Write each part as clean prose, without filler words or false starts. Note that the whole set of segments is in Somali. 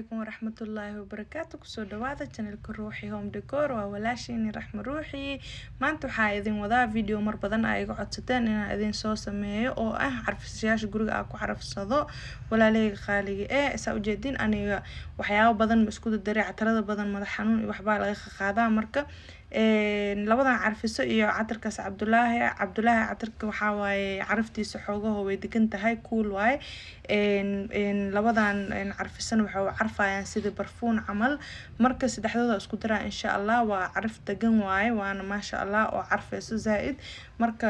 عليكم ورحمة الله وبركاته كسو دوادا channelka روحي home decor waa walaashayni raxmo ruuxi maanta waxaa idin wadaa video mar badan ay iga codsateen inaan idin soo sameeyo oo ah carfisayaasha guriga aan ku carfsado walaaleyga qaaliga saa u jeedin aniga waxyaabo badan ma isku daray catarada badan madax xanuun iyo waxba laga qaadaa marka labadan carfiso iyo catarkaas Cabdulaahi catarka waxa waaye caraftiisa xoogaha way degan tahay cool waaye labadan carfisan waxa carfayaan sida barfuun camal marka saddexdooda isku daraa insha Allah waa carf degan waaye waana maasha Allah oo carfayso zaaid marka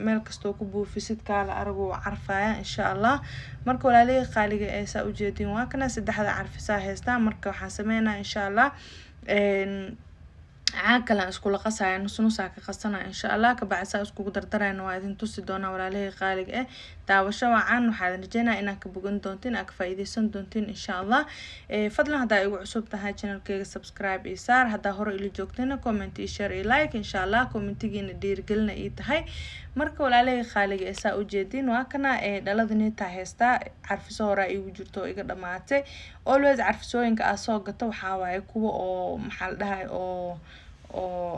meel kasto ku buufisid kala arago carfaya insha Allah marka walaaleyga qaaliga saa u jeedin waa kana saddexda carfisa heesta marka waxaan sameeynaa insha Allah caakala isku la qasaya nus ka qasana insha Allah ka bacsa isku dardarayna waa idin tusi doona walaaleyga qaaliga daawasho wacan waxaan rajeenaa inaan ka bogan doontiin ka faa'iideysan doontiin insha Allah fadlan hadaa igu cusub tahay channelkayga subscribe iyo saar hadaa hore ila joogtayna comment iyo share iyo like insha Allah commentigiina dhiirigelina ii tahay marka walaaleyga qaaliga saa u jeedin waa kana dhaladani taa heesta carfiso hore igu jirto iga dhamaatay always carfisooyinka soo gato waxa waaye kuwa oo maxal dhahay oo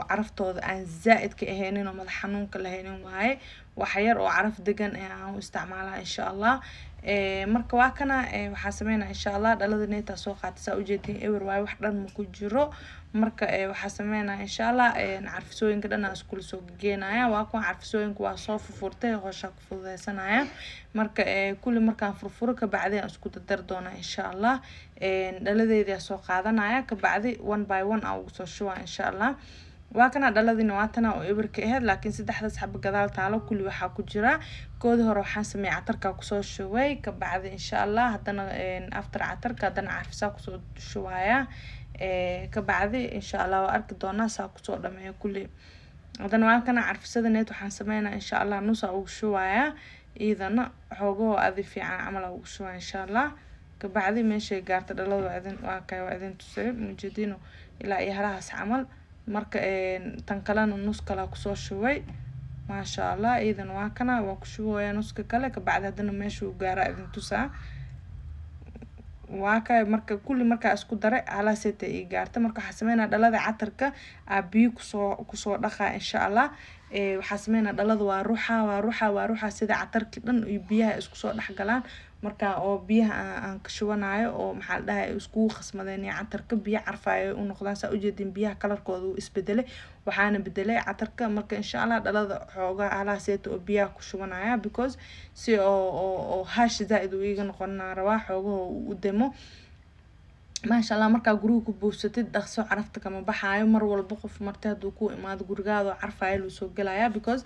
caraftooda aan zaaid ka aheenin oo madax xanuunka lahaynin waaye wax yar oo caraf degan aan u isticmaalaa insha Allah marka waa kana waxa sameeynaa insha Allah dhalada neeta soo qaatay u jeedin ewer waaye wax dhan ma ku jiro marka waxa sameeynaa insha Allah carfisooyinka dhan aan isku soo geenaya waa kuwa carfisooyinka waa soo furfurtay howsha ku fududeysanaya marka kulli markaan furfuro ka bacdi aan isku dar doona insha Allah dhaladeeda soo qaadanaya ka bacdi one by one aan ugu soo shubaa insha Allah waa kana dhaladina waa tan oo eberka ahayd laakiin saddexdaas xab gadaal taalo kulli waxa ku jira koodi hore waxaan sameeyay catarka ku soo shubay ka bacdi insha Allah hadana after catarka hadana carfisa ku soo shubaya ka bacdi insha Allah waa arki doona saa ku soo dhameeyo kulli hadana waa kana carfisada neet waxaan sameeynaa insha Allah nusa ugu shubaya idana xogo aadi fiican amal ugu shubaa insha Allah ka bacdi meeshay gaarta dhalada waa idin tusay mujeedino ilaa iyo halaas amal marka tan kalena nus kala ku soo shubay maasha Allah idan waa kana waa ku shubaya nuska kale ka bacdi hadana meesha uu gaara idin tusaa waa ka marka kulli marka isku daray halaaseta ii gaarta marka waxa sameeynaa dhalada catarka biyo ku soo dhaqaa insha Allah waxa sameeynaa dhalada waa ruuxa sida catarki dhan iyo biyaha isku soo dhaxgalaan marka oo biyaha aan ka shubanayo oo maxaa la dhahay isku qasmadeen catarka biyo carfayo u noqdaan saa u jeedin biyaha kalarkooda uu isbedelay waxaana bedelay catarka marka insha Allah dhalada xooga halaaseeta oo biyaha ku shubanaya because si oo hash zaaid u iga noqonaa rabaa xoogo u demo maasha Allah marka guriga ku buufsatid dhaqso carafta kama baxaayo mar walba qof martay haduu ku imaado gurigaada carfayo loo soo galaya because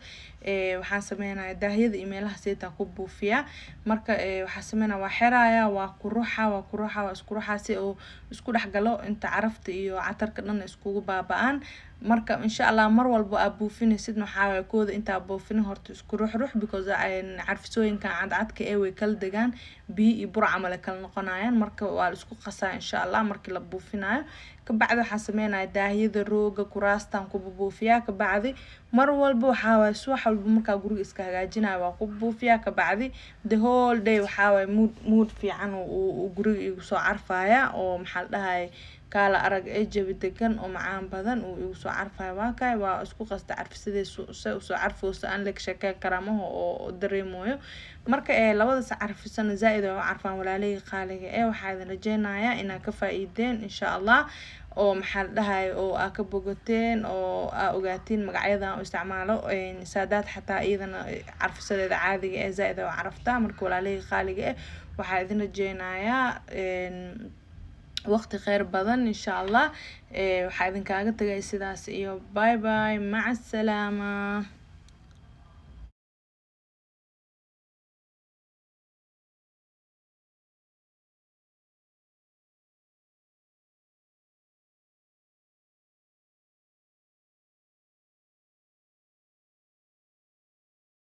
waxaan sameeynaa daahiyada emailha seeta ku buufiya marka waxaan sameeynaa waa xiraaya waa ku ruuxa isku ruuxa si oo isku dhaxgalo inta carafta iyo catarka dhan iskugu baaba'an marka insha Allah mar walba aad buufinaysid waxa way kooda inta buufin horta isku ruux because carfisooyinka cadcadka way kala degaan biyo iyo bur camal kala noqonayaan marka waa isku qasaa insha Allah markii la buufinayo ka bacdi waxa sameeynaa daahiyada rooga kuraastan ku buufiya ka bacdi mar walba waxa way subax walba marka guriga iska hagaajinayo waa ku buufiya ka bacdi the whole day waxa way mood fiican oo guriga igu soo carfaya oo maxal dhahay kala arag jawi degan oo macaan badan oo igu soo carfay waa isku qasta carfisadeesu soo carfoosa aan leeg sheekay karamaha oo dareemoyo marka labadaas carfisana zaaid oo carfan walaaleyga qaaliga waxa idin rajeenayaa inaan ka faa'iideen insha Allah oo maxal dhahay oo ka bogateen oo ogaatiin magacyada oo isticmaalo saadaad xataa iyadana carfisadeeda caadiga zaaid oo carafta marka walaaleyga qaaliga waxa idin rajeenayaa waqti khayr badan insha Allah waxa idin kaaga tagay sidaas iyo bye bye maca salaama